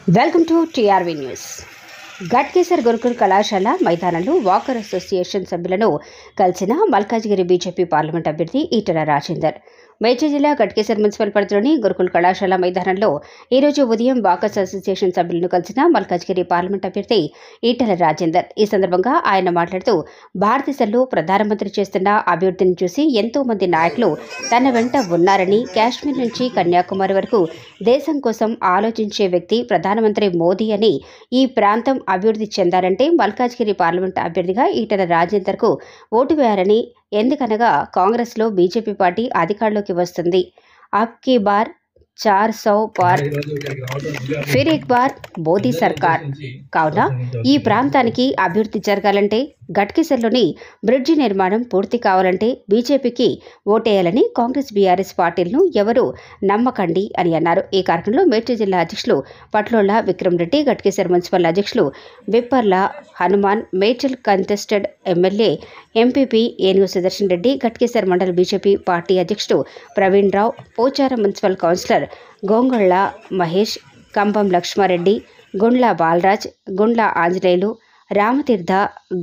Welcome to TRV news. Ghatkesar Gurukul కళాశాల మైదానంలో walker association సభ్యులను కలిసిన మల్కాజ్గిరి బీజేపీ పార్లమెంట్ అభ్యర్థి ఈటెల రాజేందర్. మేడ్చల్ జిల్లా గట్కేసర్ మున్సిపల్ పరిధిలోని గురుకుల్ కళాశాల మైదానంలో ఈరోజు ఉదయం వాకర్స్ అసోసియేషన్ సభ్యులను కలిసిన మల్కాజ్గిరి పార్లమెంట్ అభ్యర్థి ఈటెల రాజేందర్. ఈ సందర్భంగా ఆయన మాట్లాడుతూ భారతదేశంలో ప్రధానమంత్రి చేస్తున్న అభివృద్ధిని చూసి ఎంతో మంది నాయకులు తన వెంట ఉన్నారని, కాశ్మీర్ నుంచి కన్యాకుమారి వరకు దేశం కోసం ఆలోచించే వ్యక్తి ప్రధానమంత్రి మోదీ అని, ఈ ప్రాంతం అభివృద్ధి చెందాలంటే మల్కాజ్గిరి పార్లమెంట్ అభ్యర్థిగా ఈటెల రాజేందర్కు ఓటు వేయాలని, ఎందుకనగా కాంగ్రెస్లో బీజేపీ పార్టీ అధికారంలోకి వస్తుంది. అబ్ కీ బార్ 400 పార్ ఫిర్ ఎక్ బార్ మోదీ సర్కార్. కావున ఈ ప్రాంతానికి అభివృద్ధి జరగాలంటే, గట్కేసర్లోని బ్రిడ్జి నిర్మాణం పూర్తి కావాలంటే బీజేపీకి ఓటేయాలని, కాంగ్రెస్ బీఆర్ఎస్ పార్టీలను ఎవరూ నమ్మకండి అని అన్నారు. ఈ కార్యక్రమంలో మేడ్చల్ జిల్లా అధ్యక్షులు పట్లోళ్ల విక్రమ్ రెడ్డి, గట్కేసర్ మున్సిపల్ అధ్యక్షులు Vipparla Hanuman, Medchal contested MLA MPP ఏనుగు సుదర్శన్ రెడ్డి, గట్కేసర్ మండల బీజేపీ పార్టీ అధ్యక్షుడు ప్రవీణ్ రావు, పోచారం మున్సిపల్ కౌన్సిలర్ గోంగళ్ళ మహేష్, కంభం లక్ష్మారెడ్డి, గుండ్ల బాలరాజ్, గుండ్ల ఆంజనేయులు, రామతీర్థ,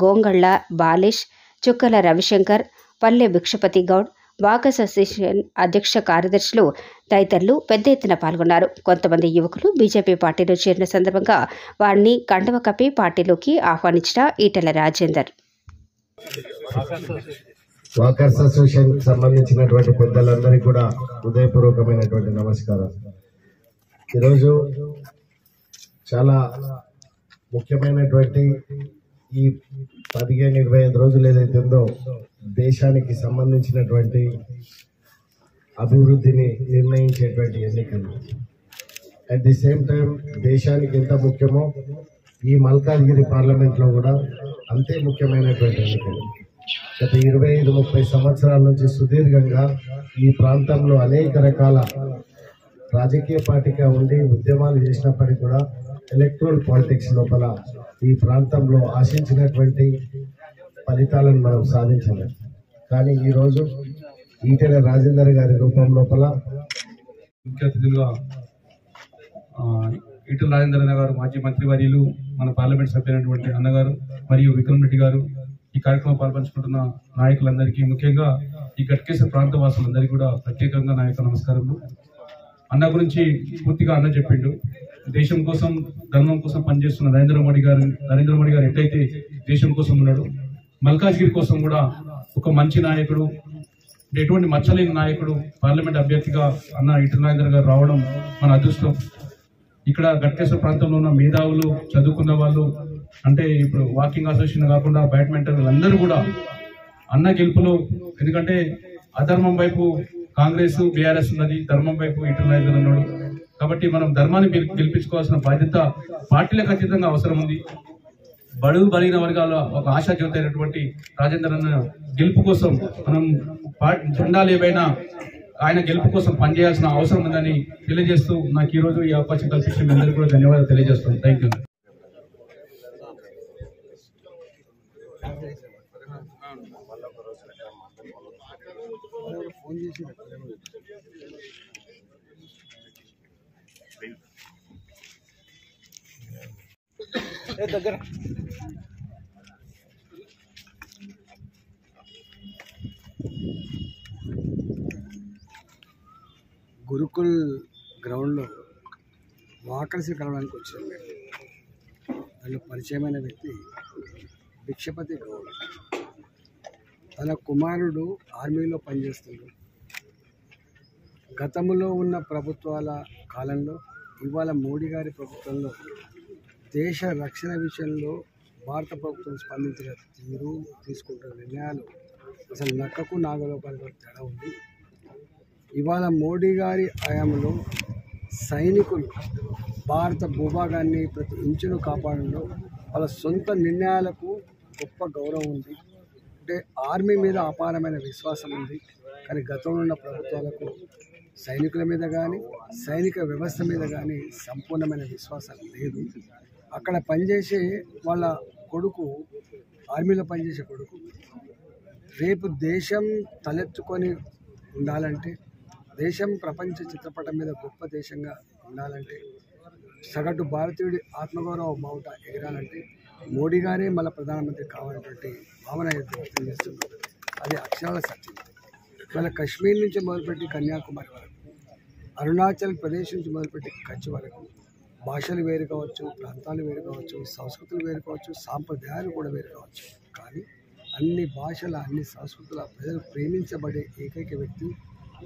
గోంగళ్ళ బాలేష్, చుక్కల రవిశంకర్, పల్లె భిక్షపతి గౌడ్, వాకర్స్ అసోసియేషన్ అధ్యక్ష కార్యదర్శులు తదితరులు పెద్ద ఎత్తున పాల్గొన్నారు. కొంతమంది యువకులు బీజేపీ పార్టీలో చేరిన సందర్భంగా వారిని కండువ కప్పి పార్టీలోకి ఆహ్వానించిన ఈటెల రాజేందర్. వాకర్స్ అసోసియేషన్ సంబంధించినటువంటి పెద్దలందరికీ కూడా హృదయపూర్వకమైనటువంటి నమస్కారం. ఈరోజు చాలా ముఖ్యమైనటువంటి ఈ 15-25 రోజులు ఏదైతే ఉందో దేశానికి సంబంధించినటువంటి అభివృద్ధిని నిర్ణయించేటువంటి ఎన్నికలు. అట్ ది సేమ్ టైం దేశానికి ఎంత ముఖ్యమో ఈ మల్కాజ్గిరి పార్లమెంట్లో కూడా అంతే ముఖ్యమైనటువంటి ఎన్నికలు. గత 25-30 సంవత్సరాల నుంచి సుదీర్ఘంగా ఈ ప్రాంతంలో అనేక రకాల రాజకీయ పార్టీగా ఉండి ఉద్యమాలు చేసినప్పటికీ కూడా ఎలక్ట్రల్ పాలిటిక్స్ లోపల ఈ ప్రాంతంలో ఆశించినటువంటి ఫలితాలను మనం సాధించలేం. కానీ ఈరోజు ఈటెల రాజేందర్ గారి రూపం లోపల ముఖ్య అతిథులుగా ఈటెల రాజేందర్ గారు, మాజీ మంత్రివర్యులు, మన పార్లమెంట్ సభ్యులైనటువంటి అన్నగారు మరియు విక్రమ్ రెడ్డి గారు, ఈ కార్యక్రమం పాల్పంచుకుంటున్న నాయకులందరికీ, ముఖ్యంగా ఈ గట్కేసర్ ప్రాంత వాసులందరికీ కూడా ప్రత్యేకంగా నా యొక్క నమస్కారములు. అన్న గురించి పూర్తిగా అన్న చెప్పిండు. దేశం కోసం, ధర్మం కోసం పనిచేస్తున్న నరేంద్ర మోడీ గారు ఎట్లయితే దేశం కోసం ఉన్నాడు, మల్కాజ్గిరి కోసం కూడా ఒక మంచి నాయకుడు, ఎటువంటి మచ్చలేని నాయకుడు, పార్లమెంట్ అభ్యర్థిగా అన్న ఈటెల రాజేందర్ గారు రావడం మన అదృష్టం. ఇక్కడ గట్కేసర్ ప్రాంతంలో ఉన్న మేధావులు, చదువుకున్న వాళ్ళు, అంటే ఇప్పుడు వాకింగ్ అసోసియేషన్ కాకుండా బ్యాడ్మింటన్ అందరూ కూడా అన్న గెలుపులో, ఎందుకంటే అధర్మం వైపు కాంగ్రెస్ బీఆర్ఎస్ ఉన్నది, ధర్మం వైపు ఈటెల రాజేందర్ ఉన్నాడు. కాబట్టి మనం ధర్మాన్ని గెలిపించుకోవాల్సిన బాధ్యత పార్టీలకు అతీతంగా అవసరం ఉంది. బడుగు బలిగిన వర్గాల ఒక ఆశాజ్యోతి అయినటువంటి రాజేందర్ అన్న గెలుపు కోసం మనం జెండాలు ఏవైనా ఆయన గెలుపు కోసం పనిచేయాల్సిన అవసరం ఉందని తెలియజేస్తూ, నాకు ఈ రోజు ఈ అవకాశం కల్పించిన మీ అందరికీ కూడా ధన్యవాదాలు తెలియజేస్తాను. Thank you. గురుకుల్ గ్రౌండ్లో వాకర్స్ కలవడానికి వచ్చారు. వాళ్ళు పరిచయమైన వ్యక్తి భిక్షపతి గౌడ్. తన కుమారుడు ఆర్మీలో పనిచేస్తున్నాడు. గతంలో ఉన్న ప్రభుత్వాల కాలంలో, ఇవాళ మోడీ గారి ప్రభుత్వంలో దేశ రక్షణ విషయంలో భారత ప్రభుత్వం స్పందించిన తీరు, తీసుకుంటున్న నిర్ణయాలు అసలు నక్కకు నాగలోపాలకు తేడా ఉంది. ఇవాళ మోడీ గారి హయాంలో సైనికులు భారత భూభాగాన్ని ప్రతి ఇంచును కాపాడంలో వాళ్ళ సొంత నిర్ణయాలకు గొప్ప గౌరవం ఉంది. అంటే ఆర్మీ మీద అపారమైన విశ్వాసం ఉంది. కానీ గతంలో ఉన్న ప్రభుత్వాలకు సైనికుల మీద కానీ, సైనిక వ్యవస్థ మీద కానీ సంపూర్ణమైన విశ్వాసం లేదు. అక్కడ పనిచేసే వాళ్ళ కొడుకు, ఆర్మీలో పనిచేసే కొడుకు, రేపు దేశం తలెత్తుకొని ఉండాలంటే, దేశం ప్రపంచ చిత్రపటం మీద గొప్ప దేశంగా ఉండాలంటే సగటు భారతీయుడి ఆత్మగౌరవ బావుట ఎగరాలంటే మోడీ గారే మళ్ళీ ప్రధానమంత్రి కావాలనేటువంటి భావన వ్యక్తం చేస్తున్నారు. అది అక్షరాల సత్యం. ఇవాళ కశ్మీర్ నుంచి మొదలుపెట్టి కన్యాకుమారి వరకు, అరుణాచల్ ప్రదేశ్ నుంచి మొదలుపెట్టి కచ్ వరకు భాషలు వేరు కావచ్చు, ప్రాంతాలు వేరు కావచ్చు, సంస్కృతులు వేరు కావచ్చు, సాంప్రదాయాలు కూడా వేరు కావచ్చు. కానీ అన్ని భాషల అన్ని సంస్కృతుల ప్రజలు ప్రేమించబడే ఏకైక వ్యక్తి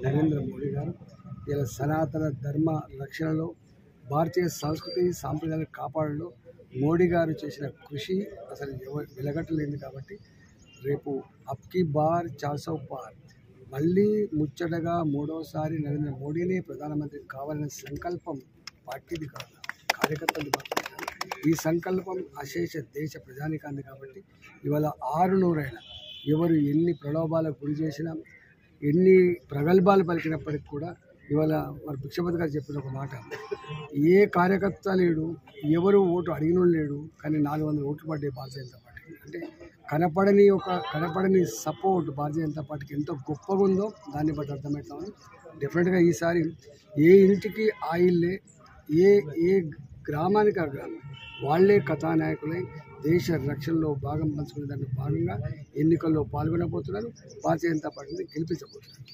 నరేంద్ర మోడీ గారు. ఇలా సనాతన ధర్మ రక్షణలో, భారతీయ సంస్కృతి సాంప్రదాయాలు కాపాడడంలో మోడీ గారు చేసిన కృషి అసలు ఎవరు వెలగట్టలేదు. కాబట్టి రేపు అబ్కి బార్ 400 పార్ మళ్ళీ ముచ్చటగా మూడోసారి నరేంద్ర మోడీనే ప్రధానమంత్రి కావాలనే సంకల్పం పార్టీది కాదు, కార్యకర్తలు మాత్రమే. ఈ సంకల్పం అశేష దేశ ప్రజానికాంది. కాబట్టి ఇవాళ 600 ఎవరు ఎన్ని ప్రలోభాలకు గురి చేసినా, ఎన్ని ప్రగల్భాలు పలికినప్పటికి కూడా ఇవాళ మరి భిక్షపతి గారు చెప్పిన ఒక మాట, ఏ కార్యకర్త లేడు, ఎవరు ఓటు అడిగిన లేడు, కానీ 400 ఓట్లు పడ్డాయి భారతీయ జనతా పార్టీకి. అంటే కనపడని సపోర్ట్ భారతీయ జనతా పార్టీకి ఎంత గొప్పగా ఉందో దాన్ని బట్టి అర్థమవుతామని. డెఫినెట్గా ఈసారి ఏ ఇంటికి ఆ ఇల్లే, ఏ గ్రామానికి ఆ గ్రామం వాళ్లే కథానాయకులై దేశ రక్షణలో భాగం పంచుకునే దానికి భాగంగా ఎన్నికల్లో పాల్గొనబోతున్నారు. భారతీయ జనతా పార్టీని గెలిపించబోతున్నారు.